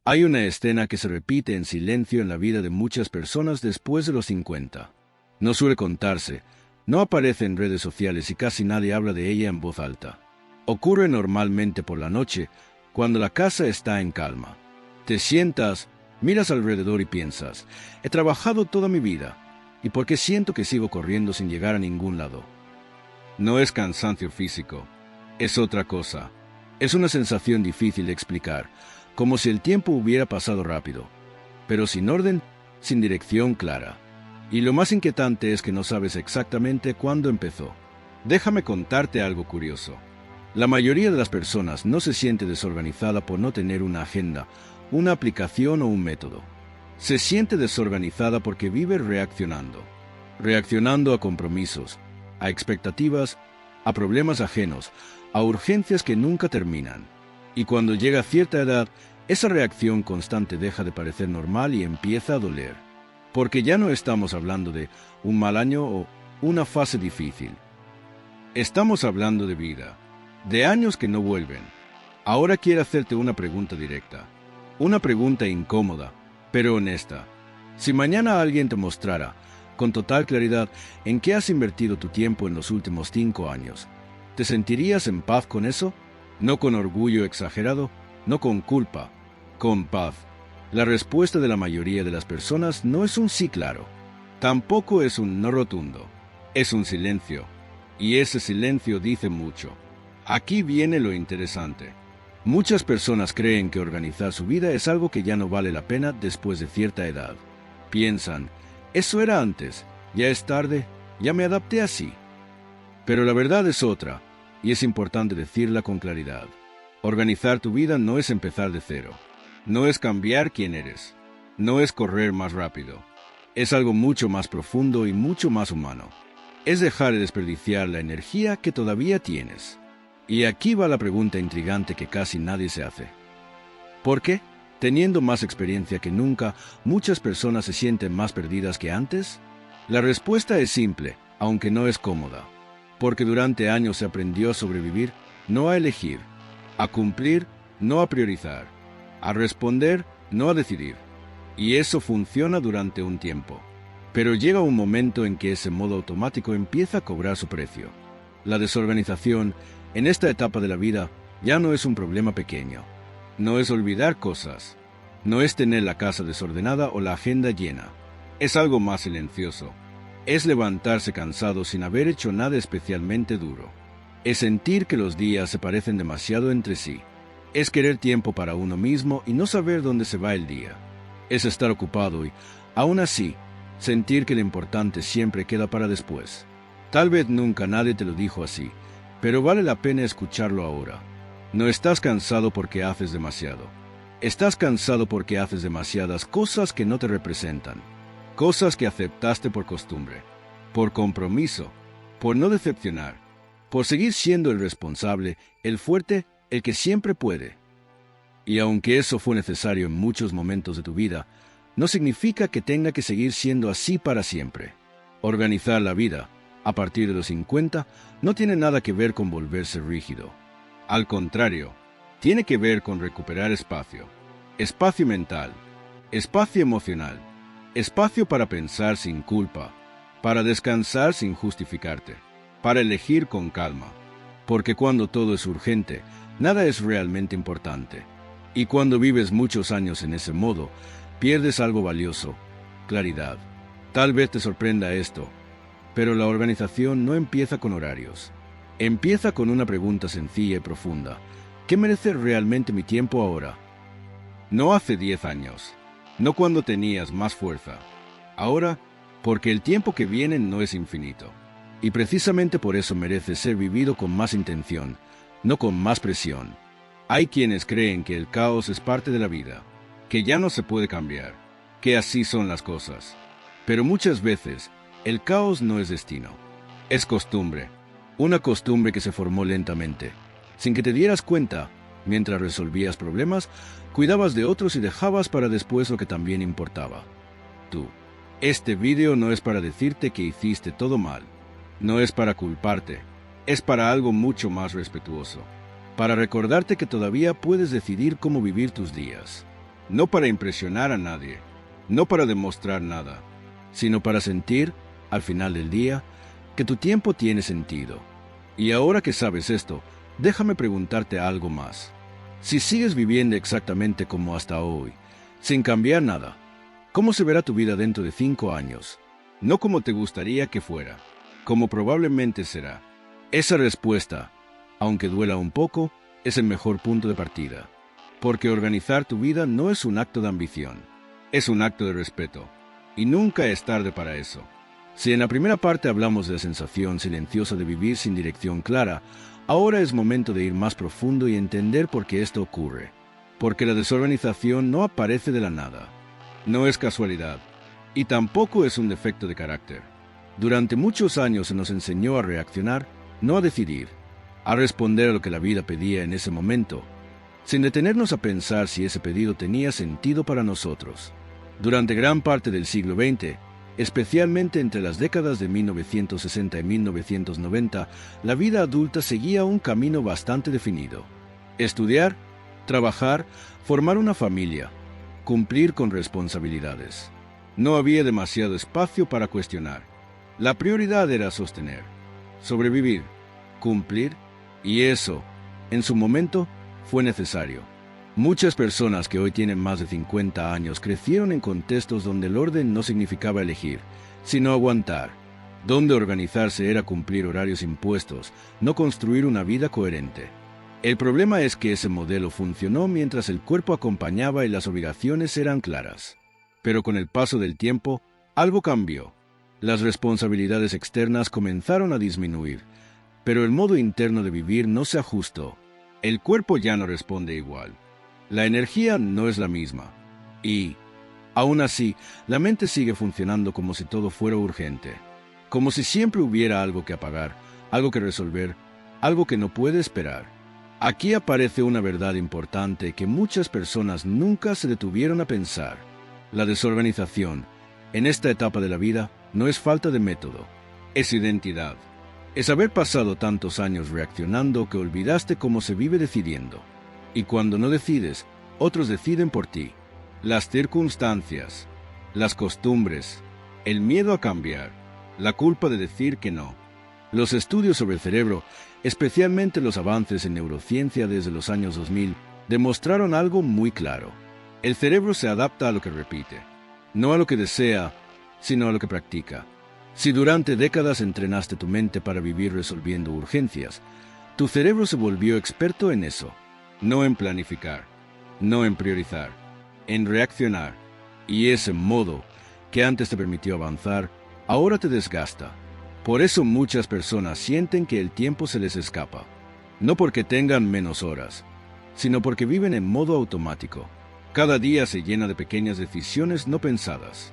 Hay una escena que se repite en silencio en la vida de muchas personas después de los 50. No suele contarse, no aparece en redes sociales y casi nadie habla de ella en voz alta. Ocurre normalmente por la noche, cuando la casa está en calma. Te sientas, miras alrededor y piensas, he trabajado toda mi vida, ¿y por qué siento que sigo corriendo sin llegar a ningún lado? No es cansancio físico, es otra cosa. Es una sensación difícil de explicar, como si el tiempo hubiera pasado rápido, pero sin orden, sin dirección clara. Y lo más inquietante es que no sabes exactamente cuándo empezó. Déjame contarte algo curioso. La mayoría de las personas no se siente desorganizada por no tener una agenda, una aplicación o un método. Se siente desorganizada porque vive reaccionando a compromisos, a expectativas, a problemas ajenos, a urgencias que nunca terminan. Y cuando llega a cierta edad, esa reacción constante deja de parecer normal y empieza a doler. Porque ya no estamos hablando de un mal año o una fase difícil. Estamos hablando de vida, de años que no vuelven. Ahora quiero hacerte una pregunta directa. Una pregunta incómoda, pero honesta. Si mañana alguien te mostrara, con total claridad, en qué has invertido tu tiempo en los últimos 5 años, ¿te sentirías en paz con eso? No con orgullo exagerado, no con culpa, con paz. La respuesta de la mayoría de las personas no es un sí claro. Tampoco es un no rotundo. Es un silencio. Y ese silencio dice mucho. Aquí viene lo interesante. Muchas personas creen que organizar su vida es algo que ya no vale la pena después de cierta edad. Piensan, eso era antes, ya es tarde, ya me adapté así. Pero la verdad es otra, y es importante decirla con claridad. Organizar tu vida no es empezar de cero. No es cambiar quién eres. No es correr más rápido. Es algo mucho más profundo y mucho más humano. Es dejar de desperdiciar la energía que todavía tienes. Y aquí va la pregunta intrigante que casi nadie se hace. ¿Por qué? Teniendo más experiencia que nunca, muchas personas se sienten más perdidas que antes. La respuesta es simple, aunque no es cómoda. Porque durante años se aprendió a sobrevivir, no a elegir, a cumplir, no a priorizar, a responder, no a decidir. Y eso funciona durante un tiempo. Pero llega un momento en que ese modo automático empieza a cobrar su precio. La desorganización, en esta etapa de la vida, ya no es un problema pequeño. No es olvidar cosas. No es tener la casa desordenada o la agenda llena. Es algo más silencioso. Es levantarse cansado sin haber hecho nada especialmente duro. Es sentir que los días se parecen demasiado entre sí. Es querer tiempo para uno mismo y no saber dónde se va el día. Es estar ocupado y, aún así, sentir que lo importante siempre queda para después. Tal vez nunca nadie te lo dijo así, pero vale la pena escucharlo ahora. No estás cansado porque haces demasiado. Estás cansado porque haces demasiadas cosas que no te representan. Cosas que aceptaste por costumbre, por compromiso, por no decepcionar, por seguir siendo el responsable, el fuerte, el que siempre puede. Y aunque eso fue necesario en muchos momentos de tu vida, no significa que tenga que seguir siendo así para siempre. Organizar la vida, a partir de los 50, no tiene nada que ver con volverse rígido. Al contrario, tiene que ver con recuperar espacio. Espacio mental, espacio emocional, espacio para pensar sin culpa, para descansar sin justificarte, para elegir con calma. Porque cuando todo es urgente, nada es realmente importante. Y cuando vives muchos años en ese modo, pierdes algo valioso, claridad. Tal vez te sorprenda esto, pero la organización no empieza con horarios. Empieza con una pregunta sencilla y profunda. ¿Qué merece realmente mi tiempo ahora? No hace 10 años. No cuando tenías más fuerza. Ahora, porque el tiempo que viene no es infinito. Y precisamente por eso merece ser vivido con más intención, no con más presión. Hay quienes creen que el caos es parte de la vida, que ya no se puede cambiar, que así son las cosas. Pero muchas veces, el caos no es destino. Es costumbre. Una costumbre que se formó lentamente. Sin que te dieras cuenta, mientras resolvías problemas, cuidabas de otros y dejabas para después lo que también importaba. Tú. Este vídeo no es para decirte que hiciste todo mal. No es para culparte. Es para algo mucho más respetuoso. Para recordarte que todavía puedes decidir cómo vivir tus días. no para impresionar a nadie, no para demostrar nada, sino para sentir, al final del día, que tu tiempo tiene sentido. Y ahora que sabes esto, déjame preguntarte algo más. Si sigues viviendo exactamente como hasta hoy, sin cambiar nada, ¿cómo se verá tu vida dentro de 5 años? No como te gustaría que fuera, como probablemente será. Esa respuesta, aunque duela un poco, es el mejor punto de partida. Porque organizar tu vida no es un acto de ambición, es un acto de respeto. Y nunca es tarde para eso. Si en la primera parte hablamos de la sensación silenciosa de vivir sin dirección clara, ahora es momento de ir más profundo y entender por qué esto ocurre. Porque la desorganización no aparece de la nada. No es casualidad. Y tampoco es un defecto de carácter. Durante muchos años se nos enseñó a reaccionar, no a decidir, a responder a lo que la vida pedía en ese momento, sin detenernos a pensar si ese pedido tenía sentido para nosotros. Durante gran parte del siglo XX, especialmente entre las décadas de 1960 y 1990, la vida adulta seguía un camino bastante definido. Estudiar, trabajar, formar una familia, cumplir con responsabilidades. No había demasiado espacio para cuestionar. La prioridad era sostener, sobrevivir, cumplir, y eso, en su momento, fue necesario. Muchas personas que hoy tienen más de 50 años crecieron en contextos donde el orden no significaba elegir, sino aguantar, donde organizarse era cumplir horarios impuestos, no construir una vida coherente. El problema es que ese modelo funcionó mientras el cuerpo acompañaba y las obligaciones eran claras. Pero con el paso del tiempo, algo cambió. Las responsabilidades externas comenzaron a disminuir, pero el modo interno de vivir no se ajustó. El cuerpo ya no responde igual. La energía no es la misma. Y, aún así, la mente sigue funcionando como si todo fuera urgente. Como si siempre hubiera algo que apagar, algo que resolver, algo que no puede esperar. Aquí aparece una verdad importante que muchas personas nunca se detuvieron a pensar. La desorganización, en esta etapa de la vida, no es falta de método, es identidad. Es haber pasado tantos años reaccionando que olvidaste cómo se vive decidiendo. Y cuando no decides, otros deciden por ti. Las circunstancias, las costumbres, el miedo a cambiar, la culpa de decir que no. Los estudios sobre el cerebro, especialmente los avances en neurociencia desde los años 2000, demostraron algo muy claro. El cerebro se adapta a lo que repite, no a lo que desea, sino a lo que practica. Si durante décadas entrenaste tu mente para vivir resolviendo urgencias, tu cerebro se volvió experto en eso. No en planificar, no en priorizar, en reaccionar. Y ese modo, que antes te permitió avanzar, ahora te desgasta. Por eso muchas personas sienten que el tiempo se les escapa. No porque tengan menos horas, sino porque viven en modo automático. Cada día se llena de pequeñas decisiones no pensadas.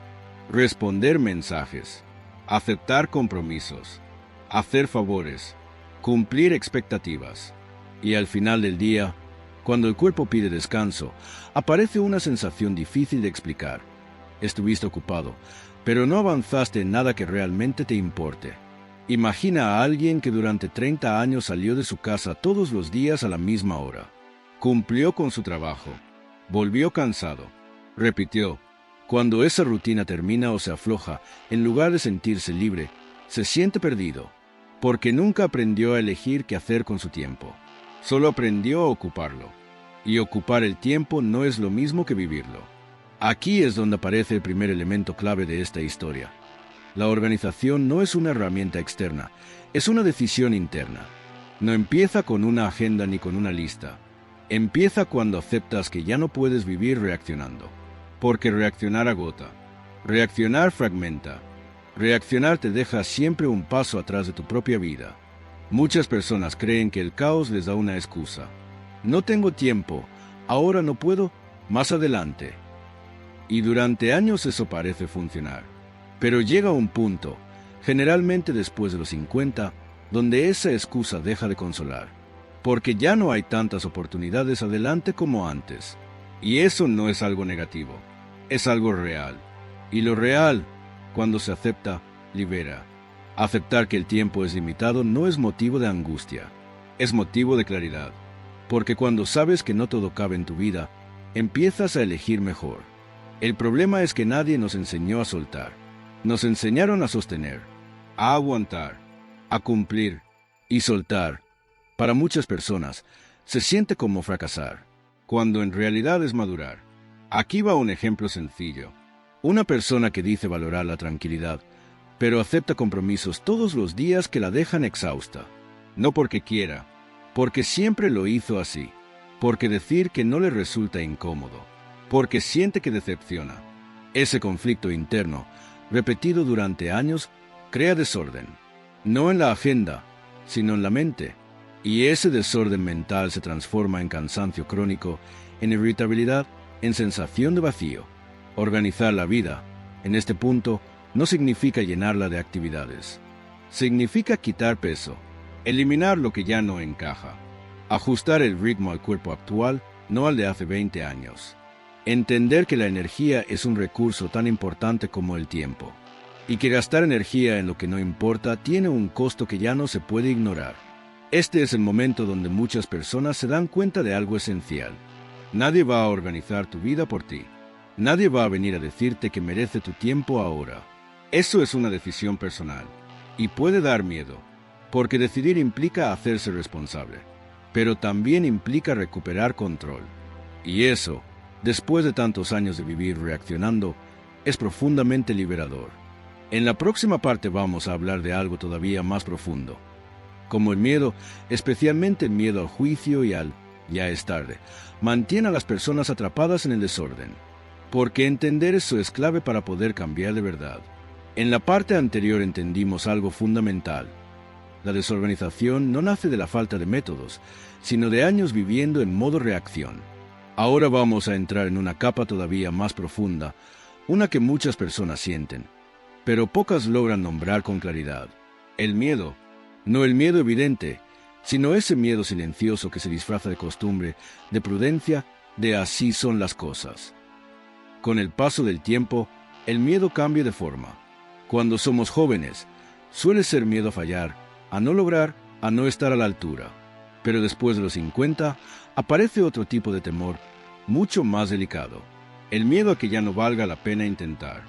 Responder mensajes, aceptar compromisos, hacer favores, cumplir expectativas. Y al final del día, cuando el cuerpo pide descanso, aparece una sensación difícil de explicar. Estuviste ocupado, pero no avanzaste en nada que realmente te importe. Imagina a alguien que durante 30 años salió de su casa todos los días a la misma hora. Cumplió con su trabajo. Volvió cansado. Repitió. Cuando esa rutina termina o se afloja, en lugar de sentirse libre, se siente perdido, porque nunca aprendió a elegir qué hacer con su tiempo. Solo aprendió a ocuparlo. Y ocupar el tiempo no es lo mismo que vivirlo. Aquí es donde aparece el primer elemento clave de esta historia. La organización no es una herramienta externa, es una decisión interna. No empieza con una agenda ni con una lista. Empieza cuando aceptas que ya no puedes vivir reaccionando. Porque reaccionar agota. Reaccionar fragmenta. Reaccionar te deja siempre un paso atrás de tu propia vida. Muchas personas creen que el caos les da una excusa. No tengo tiempo, ahora no puedo, más adelante. Y durante años eso parece funcionar. Pero llega un punto, generalmente después de los 50, donde esa excusa deja de consolar. Porque ya no hay tantas oportunidades adelante como antes. Y eso no es algo negativo, es algo real. Y lo real, cuando se acepta, libera. Aceptar que el tiempo es limitado no es motivo de angustia, es motivo de claridad. Porque cuando sabes que no todo cabe en tu vida, empiezas a elegir mejor. El problema es que nadie nos enseñó a soltar. Nos enseñaron a sostener, a aguantar, a cumplir y soltar. Para muchas personas, se siente como fracasar, cuando en realidad es madurar. Aquí va un ejemplo sencillo. Una persona que dice valorar la tranquilidad, pero acepta compromisos todos los días que la dejan exhausta. No porque quiera, porque siempre lo hizo así. Porque decir que no le resulta incómodo. Porque siente que decepciona. Ese conflicto interno, repetido durante años, crea desorden. No en la agenda, sino en la mente. Y ese desorden mental se transforma en cansancio crónico, en irritabilidad, en sensación de vacío. Organizar la vida, en este punto, no significa llenarla de actividades. Significa quitar peso, eliminar lo que ya no encaja, ajustar el ritmo al cuerpo actual, no al de hace 20 años. Entender que la energía es un recurso tan importante como el tiempo, y que gastar energía en lo que no importa tiene un costo que ya no se puede ignorar. Este es el momento donde muchas personas se dan cuenta de algo esencial. Nadie va a organizar tu vida por ti. Nadie va a venir a decirte que merece tu tiempo ahora. Eso es una decisión personal, y puede dar miedo, porque decidir implica hacerse responsable, pero también implica recuperar control. Y eso, después de tantos años de vivir reaccionando, es profundamente liberador. En la próxima parte vamos a hablar de algo todavía más profundo, como el miedo, especialmente el miedo al juicio y al «ya es tarde», mantiene a las personas atrapadas en el desorden, porque entender eso es clave para poder cambiar de verdad. En la parte anterior entendimos algo fundamental. La desorganización no nace de la falta de métodos, sino de años viviendo en modo reacción. Ahora vamos a entrar en una capa todavía más profunda, una que muchas personas sienten, pero pocas logran nombrar con claridad. El miedo. No el miedo evidente, sino ese miedo silencioso que se disfraza de costumbre, de prudencia, de así son las cosas. Con el paso del tiempo, el miedo cambia de forma. Cuando somos jóvenes, suele ser miedo a fallar, a no lograr, a no estar a la altura. Pero después de los 50, aparece otro tipo de temor, mucho más delicado. El miedo a que ya no valga la pena intentar.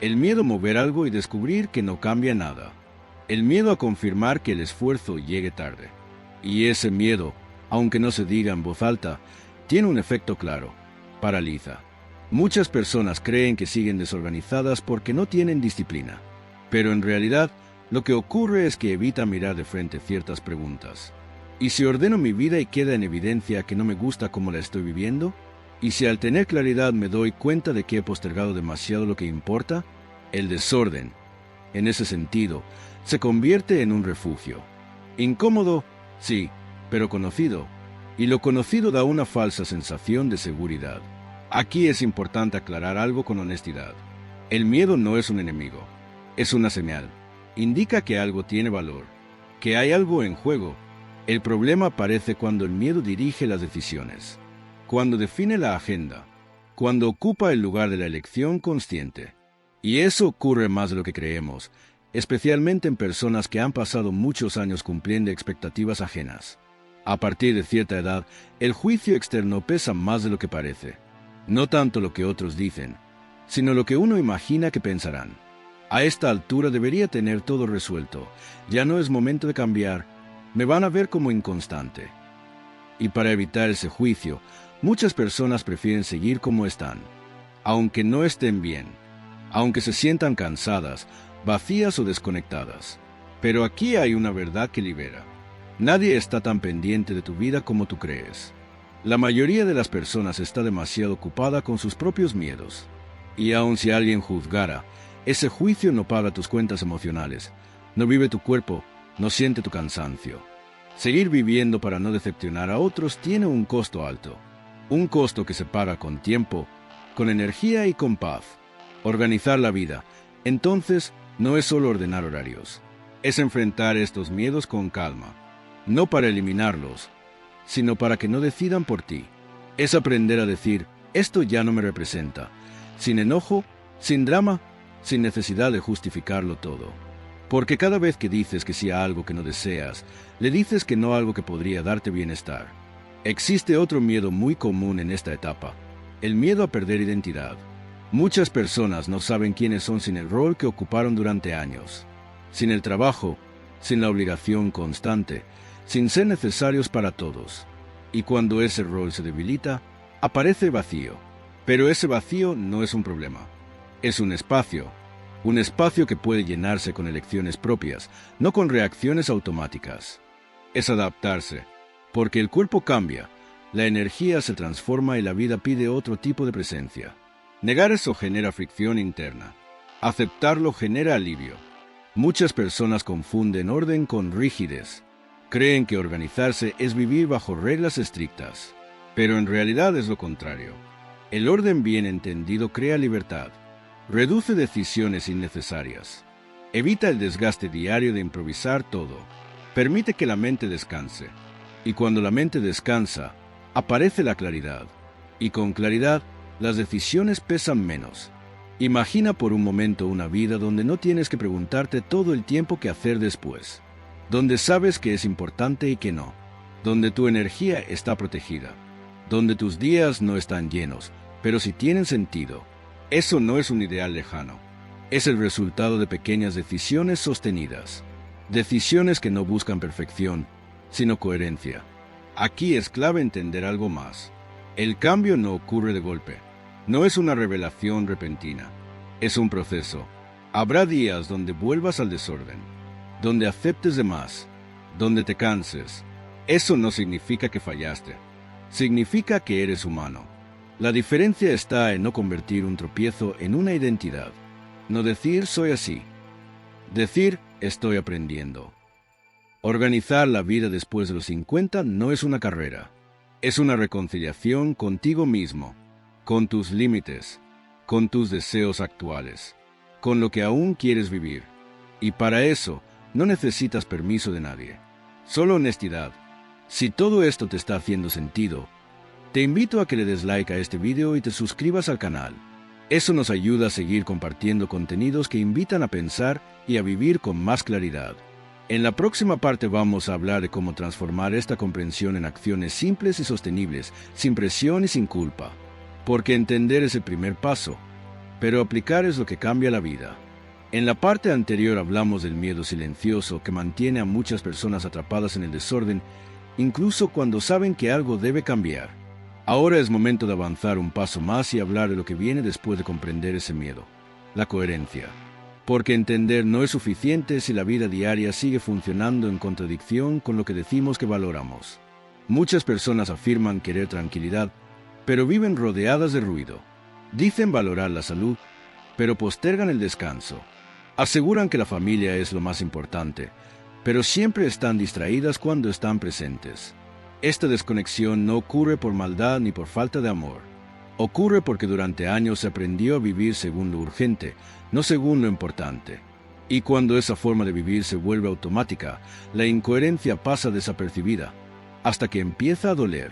El miedo a mover algo y descubrir que no cambia nada. El miedo a confirmar que el esfuerzo llegue tarde. Y ese miedo, aunque no se diga en voz alta, tiene un efecto claro: paraliza. Muchas personas creen que siguen desorganizadas porque no tienen disciplina, pero en realidad lo que ocurre es que evitan mirar de frente ciertas preguntas. ¿Y si ordeno mi vida y queda en evidencia que no me gusta cómo la estoy viviendo? ¿Y si al tener claridad me doy cuenta de que he postergado demasiado lo que importa? El desorden, en ese sentido, se convierte en un refugio. Incómodo, sí, pero conocido. Y lo conocido da una falsa sensación de seguridad. Aquí es importante aclarar algo con honestidad. El miedo no es un enemigo, es una señal. Indica que algo tiene valor, que hay algo en juego. El problema aparece cuando el miedo dirige las decisiones, cuando define la agenda, cuando ocupa el lugar de la elección consciente. Y eso ocurre más de lo que creemos, especialmente en personas que han pasado muchos años cumpliendo expectativas ajenas. A partir de cierta edad, el juicio externo pesa más de lo que parece. No tanto lo que otros dicen, sino lo que uno imagina que pensarán. A esta altura debería tener todo resuelto. Ya no es momento de cambiar. Me van a ver como inconstante. Y para evitar ese juicio, muchas personas prefieren seguir como están, aunque no estén bien, aunque se sientan cansadas, vacías o desconectadas. Pero aquí hay una verdad que libera. Nadie está tan pendiente de tu vida como tú crees. La mayoría de las personas está demasiado ocupada con sus propios miedos. Y aun si alguien juzgara, ese juicio no paga tus cuentas emocionales, no vive tu cuerpo, no siente tu cansancio. Seguir viviendo para no decepcionar a otros tiene un costo alto. Un costo que se paga con tiempo, con energía y con paz. Organizar la vida, entonces, no es solo ordenar horarios. Es enfrentar estos miedos con calma. No para eliminarlos, sino para que no decidan por ti. Es aprender a decir, esto ya no me representa, sin enojo, sin drama, sin necesidad de justificarlo todo. Porque cada vez que dices que sí a algo que no deseas, le dices que no a algo que podría darte bienestar. Existe otro miedo muy común en esta etapa, el miedo a perder identidad. Muchas personas no saben quiénes son sin el rol que ocuparon durante años, sin el trabajo, sin la obligación constante, sin ser necesarios para todos. Y cuando ese rol se debilita, aparece vacío. Pero ese vacío no es un problema. Es un espacio que puede llenarse con elecciones propias, no con reacciones automáticas. Es adaptarse, porque el cuerpo cambia, la energía se transforma y la vida pide otro tipo de presencia. Negar eso genera fricción interna. Aceptarlo genera alivio. Muchas personas confunden orden con rigidez. Creen que organizarse es vivir bajo reglas estrictas, pero en realidad es lo contrario. El orden bien entendido crea libertad, reduce decisiones innecesarias, evita el desgaste diario de improvisar todo, permite que la mente descanse, y cuando la mente descansa, aparece la claridad, y con claridad las decisiones pesan menos. Imagina por un momento una vida donde no tienes que preguntarte todo el tiempo qué hacer después, donde sabes que es importante y que no, donde tu energía está protegida, donde tus días no están llenos, pero sí tienen sentido. Eso no es un ideal lejano, es el resultado de pequeñas decisiones sostenidas, decisiones que no buscan perfección, sino coherencia. Aquí es clave entender algo más. El cambio no ocurre de golpe, no es una revelación repentina, es un proceso. Habrá días donde vuelvas al desorden, donde aceptes de más, donde te canses. Eso no significa que fallaste, significa que eres humano. La diferencia está en no convertir un tropiezo en una identidad. No decir soy así. Decir estoy aprendiendo. Organizar la vida después de los 50 no es una carrera. Es una reconciliación contigo mismo, con tus límites, con tus deseos actuales, con lo que aún quieres vivir. Y para eso no necesitas permiso de nadie. Solo honestidad. Si todo esto te está haciendo sentido, te invito a que le des like a este video y te suscribas al canal. Eso nos ayuda a seguir compartiendo contenidos que invitan a pensar y a vivir con más claridad. En la próxima parte vamos a hablar de cómo transformar esta comprensión en acciones simples y sostenibles, sin presión y sin culpa. Porque entender es el primer paso, pero aplicar es lo que cambia la vida. En la parte anterior hablamos del miedo silencioso que mantiene a muchas personas atrapadas en el desorden, incluso cuando saben que algo debe cambiar. Ahora es momento de avanzar un paso más y hablar de lo que viene después de comprender ese miedo, la coherencia. Porque entender no es suficiente si la vida diaria sigue funcionando en contradicción con lo que decimos que valoramos. Muchas personas afirman querer tranquilidad, pero viven rodeadas de ruido. Dicen valorar la salud, pero postergan el descanso. Aseguran que la familia es lo más importante, pero siempre están distraídas cuando están presentes. Esta desconexión no ocurre por maldad ni por falta de amor. Ocurre porque durante años se aprendió a vivir según lo urgente, no según lo importante. Y cuando esa forma de vivir se vuelve automática, la incoherencia pasa desapercibida, hasta que empieza a doler.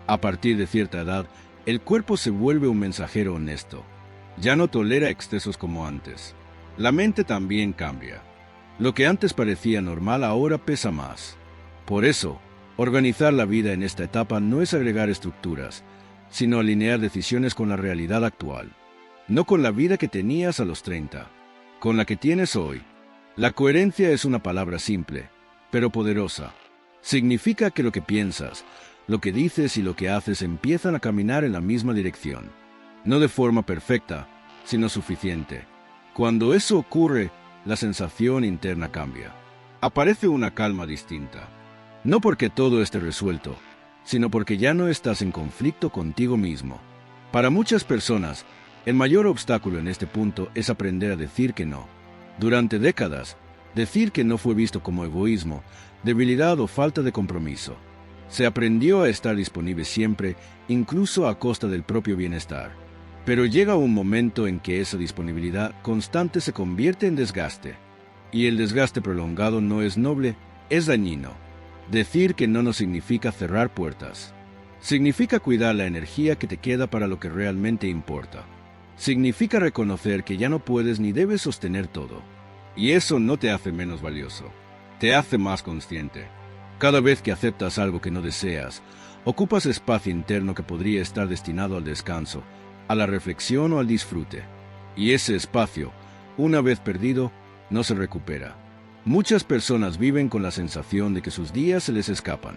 A partir de cierta edad, el cuerpo se vuelve un mensajero honesto. Ya no tolera excesos como antes. La mente también cambia. Lo que antes parecía normal ahora pesa más. Por eso, organizar la vida en esta etapa no es agregar estructuras, sino alinear decisiones con la realidad actual. No con la vida que tenías a los 30, con la que tienes hoy. La coherencia es una palabra simple, pero poderosa. Significa que lo que piensas, lo que dices y lo que haces empiezan a caminar en la misma dirección. No de forma perfecta, sino suficiente. Cuando eso ocurre, la sensación interna cambia. Aparece una calma distinta. No porque todo esté resuelto, sino porque ya no estás en conflicto contigo mismo. Para muchas personas, el mayor obstáculo en este punto es aprender a decir que no. Durante décadas, decir que no fue visto como egoísmo, debilidad o falta de compromiso. Se aprendió a estar disponible siempre, incluso a costa del propio bienestar. Pero llega un momento en que esa disponibilidad constante se convierte en desgaste. Y el desgaste prolongado no es noble, es dañino. Decir que no significa cerrar puertas. Significa cuidar la energía que te queda para lo que realmente importa. Significa reconocer que ya no puedes ni debes sostener todo. Y eso no te hace menos valioso. Te hace más consciente. Cada vez que aceptas algo que no deseas, Ocupas espacio interno que podría estar destinado al descanso, a la reflexión o al disfrute. Y ese espacio, una vez perdido, no se recupera. Muchas personas viven con la sensación de que sus días se les escapan.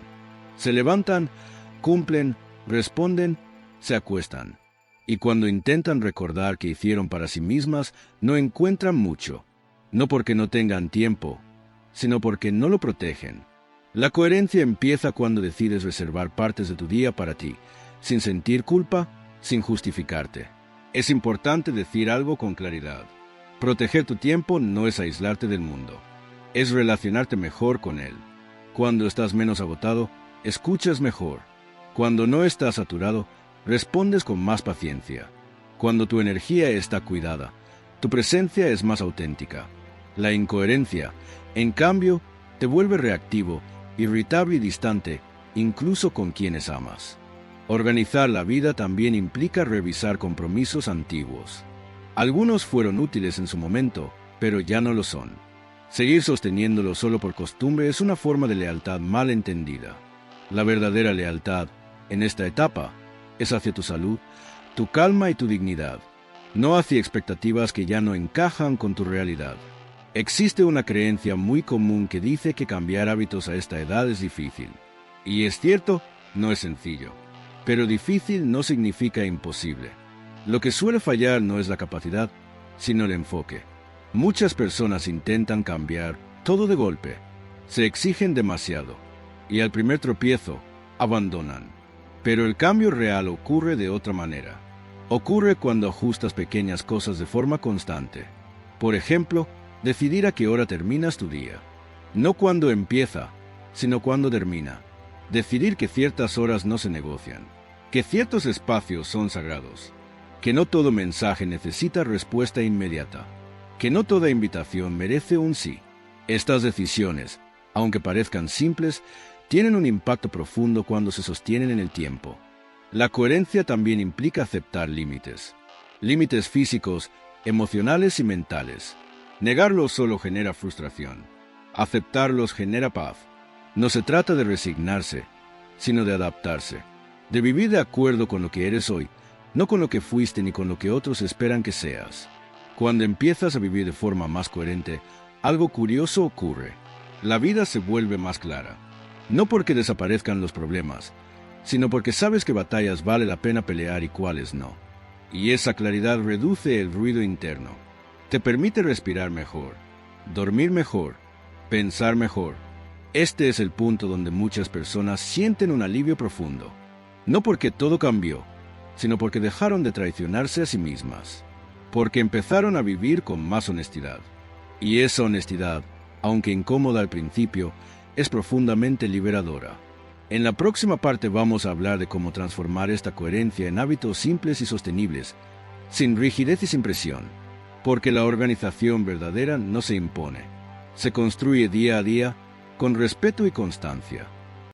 Se levantan, cumplen, responden, se acuestan. Y cuando intentan recordar qué hicieron para sí mismas, no encuentran mucho. No porque no tengan tiempo, sino porque no lo protegen. La coherencia empieza cuando decides reservar partes de tu día para ti, sin sentir culpa, sin justificarte. Es importante decir algo con claridad. Proteger tu tiempo no es aislarte del mundo, es relacionarte mejor con él. Cuando estás menos agotado, escuchas mejor. Cuando no estás saturado, respondes con más paciencia. Cuando tu energía está cuidada, tu presencia es más auténtica. La incoherencia, en cambio, te vuelve reactivo, irritable y distante, incluso con quienes amas. Organizar la vida también implica revisar compromisos antiguos. Algunos fueron útiles en su momento, pero ya no lo son. Seguir sosteniéndolos solo por costumbre es una forma de lealtad mal entendida. La verdadera lealtad, en esta etapa, es hacia tu salud, tu calma y tu dignidad, no hacia expectativas que ya no encajan con tu realidad. Existe una creencia muy común que dice que cambiar hábitos a esta edad es difícil. Y es cierto, no es sencillo. Pero difícil no significa imposible. Lo que suele fallar no es la capacidad, sino el enfoque. Muchas personas intentan cambiar todo de golpe, se exigen demasiado, y al primer tropiezo, abandonan. Pero el cambio real ocurre de otra manera. Ocurre cuando ajustas pequeñas cosas de forma constante. Por ejemplo, decidir a qué hora terminas tu día. No cuando empieza, sino cuando termina. Decidir que ciertas horas no se negocian, que ciertos espacios son sagrados, que no todo mensaje necesita respuesta inmediata, que no toda invitación merece un sí. Estas decisiones, aunque parezcan simples, tienen un impacto profundo cuando se sostienen en el tiempo. La coherencia también implica aceptar límites. Límites físicos, emocionales y mentales. Negarlos solo genera frustración. Aceptarlos genera paz. No se trata de resignarse, sino de adaptarse. De vivir de acuerdo con lo que eres hoy, no con lo que fuiste ni con lo que otros esperan que seas. Cuando empiezas a vivir de forma más coherente, algo curioso ocurre. La vida se vuelve más clara. No porque desaparezcan los problemas, sino porque sabes qué batallas vale la pena pelear y cuáles no. Y esa claridad reduce el ruido interno. Te permite respirar mejor, dormir mejor, pensar mejor. Este es el punto donde muchas personas sienten un alivio profundo. No porque todo cambió, sino porque dejaron de traicionarse a sí mismas. Porque empezaron a vivir con más honestidad. Y esa honestidad, aunque incómoda al principio, es profundamente liberadora. En la próxima parte vamos a hablar de cómo transformar esta coherencia en hábitos simples y sostenibles, sin rigidez y sin presión. Porque la organización verdadera no se impone. Se construye día a día, con respeto y constancia.